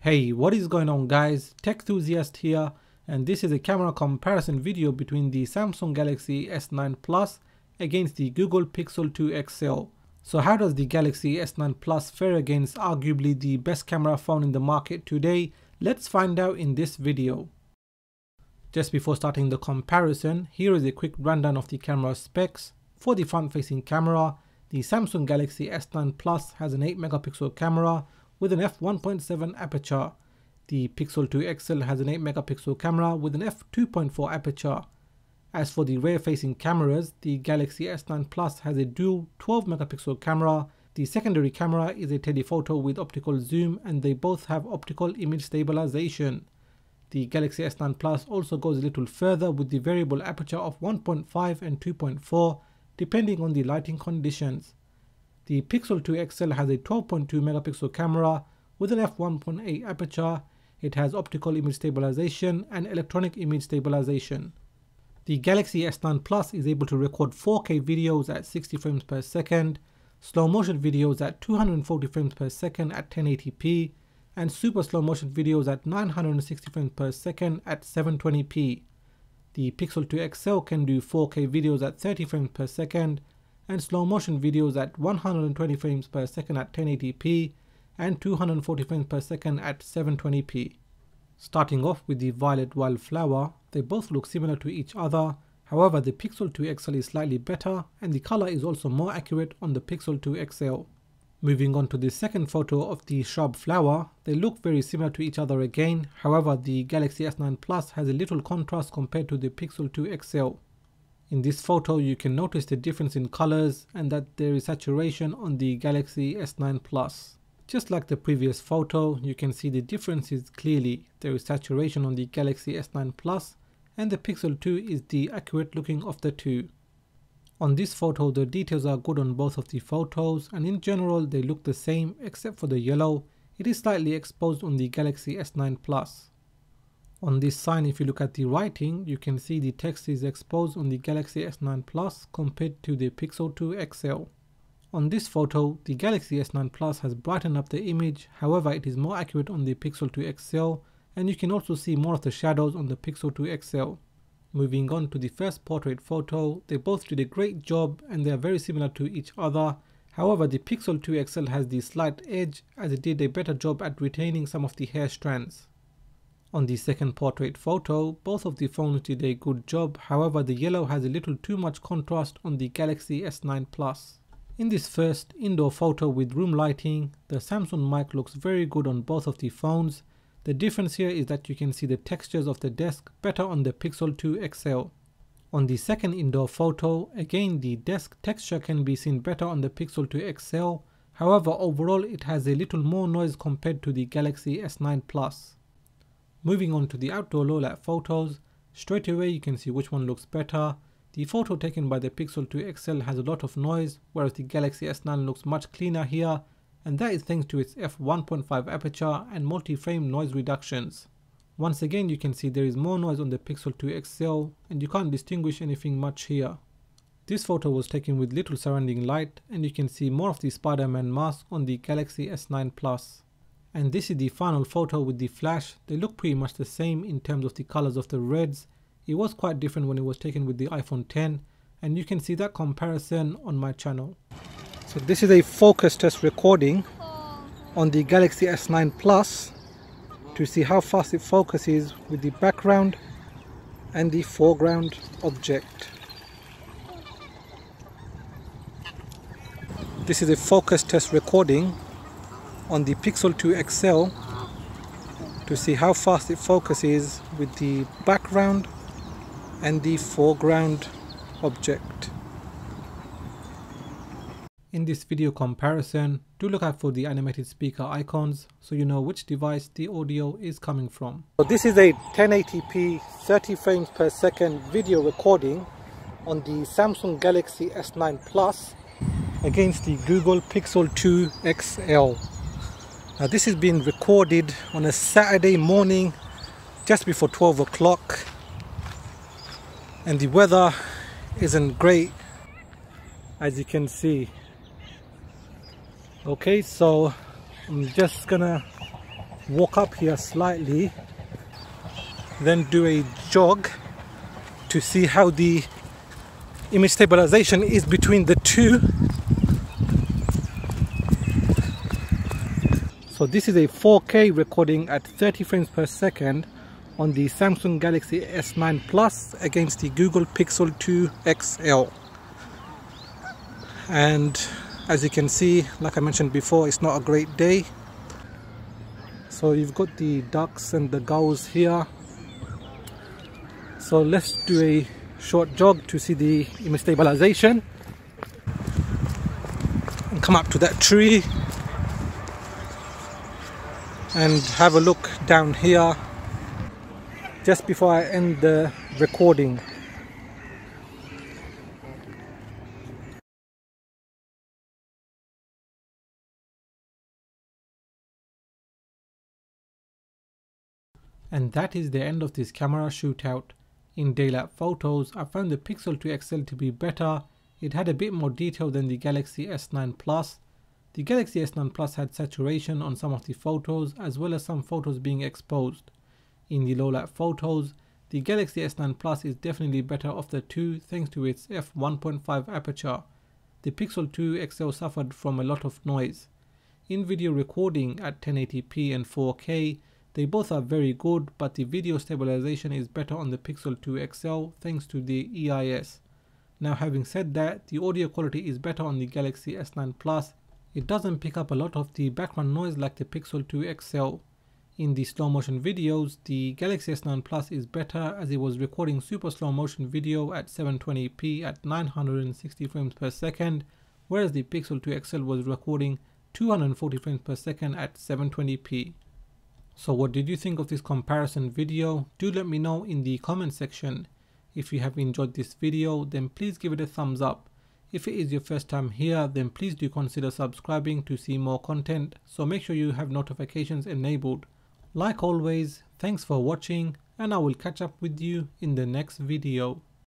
Hey, what is going on guys, Tech Enthusiast here, and this is a camera comparison video between the Samsung Galaxy S9 Plus against the Google Pixel 2 XL. So how does the Galaxy S9 Plus fare against arguably the best camera phone in the market today? Let's find out in this video. Just before starting the comparison, here is a quick rundown of the camera specs. For the front-facing camera, the Samsung Galaxy S9 Plus has an 8 megapixel camera with an f1.7 aperture. The Pixel 2 XL has an 8 megapixel camera with an f2.4 aperture. As for the rear-facing cameras, the Galaxy S9 Plus has a dual 12 megapixel camera. The secondary camera is a telephoto with optical zoom, and they both have optical image stabilization. The Galaxy S9 Plus also goes a little further with the variable aperture of 1.5 and 2.4 depending on the lighting conditions. The Pixel 2 XL has a 12.2 megapixel camera with an f1.8 aperture. It has optical image stabilization and electronic image stabilization. The Galaxy S9 Plus is able to record 4K videos at 60 frames per second, slow motion videos at 240 frames per second at 1080p, and super slow motion videos at 960 frames per second at 720p. The Pixel 2 XL can do 4K videos at 30 frames per second, and slow motion videos at 120 frames per second at 1080p and 240 frames per second at 720p. Starting off with the violet wildflower, they both look similar to each other. However, the Pixel 2 XL is slightly better and the color is also more accurate on the Pixel 2 XL. Moving on to the second photo of the shrub flower, they look very similar to each other again. However, the Galaxy S9 Plus has a little contrast compared to the Pixel 2 XL. In this photo you can notice the difference in colors and that there is saturation on the Galaxy S9 Plus. Just like the previous photo, you can see the differences clearly. There is saturation on the Galaxy S9 Plus and the Pixel 2 is the accurate looking of the two. On this photo the details are good on both of the photos, and in general they look the same except for the yellow. It is slightly exposed on the Galaxy S9 Plus. On this sign, if you look at the writing, you can see the text is exposed on the Galaxy S9 Plus compared to the Pixel 2 XL. On this photo, the Galaxy S9 Plus has brightened up the image, however it is more accurate on the Pixel 2 XL, and you can also see more of the shadows on the Pixel 2 XL. Moving on to the first portrait photo, they both did a great job and they are very similar to each other. However, the Pixel 2 XL has the slight edge as it did a better job at retaining some of the hair strands. On the second portrait photo, both of the phones did a good job, however the yellow has a little too much contrast on the Galaxy S9 Plus. In this first indoor photo with room lighting, the Samsung mic looks very good on both of the phones. The difference here is that you can see the textures of the desk better on the Pixel 2 XL. On the second indoor photo, again the desk texture can be seen better on the Pixel 2 XL, however overall it has a little more noise compared to the Galaxy S9 Plus. Moving on to the outdoor low light photos, straight away you can see which one looks better. The photo taken by the Pixel 2 XL has a lot of noise, whereas the Galaxy S9 looks much cleaner here, and that is thanks to its f1.5 aperture and multi-frame noise reductions. Once again you can see there is more noise on the Pixel 2 XL and you can't distinguish anything much here. This photo was taken with little surrounding light and you can see more of the Spider-Man mask on the Galaxy S9 Plus. And this is the final photo with the flash. They look pretty much the same in terms of the colors of the reds. It was quite different when it was taken with the iPhone X, and you can see that comparison on my channel. So this is a focus test recording on the Galaxy S9 Plus to see how fast it focuses with the background and the foreground object. This is a focus test recording on the Pixel 2 XL to see how fast it focuses with the background and the foreground object. In this video comparison, do look out for the animated speaker icons so you know which device the audio is coming from. So this is a 1080p 30 frames per second video recording on the Samsung Galaxy S9 Plus against the Google Pixel 2 XL. Now this has been recorded on a Saturday morning just before 12 o'clock and the weather isn't great as you can see. Okay, so I'm just gonna walk up here slightly, then do a jog to see how the image stabilization is between the two. So this is a 4K recording at 30 frames per second on the Samsung Galaxy S9 Plus against the Google Pixel 2 XL. And as you can see, like I mentioned before, it's not a great day. So you've got the ducks and the gulls here. So let's do a short jog to see the image stabilization and come up to that tree and have a look down here just before I end the recording. And that is the end of this camera shootout. In daylight photos, I found the Pixel 2 XL to be better. It had a bit more detail than the Galaxy S9 Plus. The Galaxy S9 Plus had saturation on some of the photos as well as some photos being exposed. In the low light photos, the Galaxy S9 Plus is definitely better of the two thanks to its f1.5 aperture. The Pixel 2 XL suffered from a lot of noise. In video recording at 1080p and 4K, they both are very good, but the video stabilization is better on the Pixel 2 XL thanks to the EIS. Now having said that, the audio quality is better on the Galaxy S9 Plus. It doesn't pick up a lot of the background noise like the Pixel 2 XL. In the slow motion videos, the Galaxy S9 Plus is better as it was recording super slow motion video at 720p at 960 frames per second, whereas the Pixel 2 XL was recording 240 frames per second at 720p. So what did you think of this comparison video? Do let me know in the comment section. If you have enjoyed this video, then please give it a thumbs up. If it is your first time here, then please do consider subscribing to see more content, so make sure you have notifications enabled. Like always, thanks for watching, and I will catch up with you in the next video.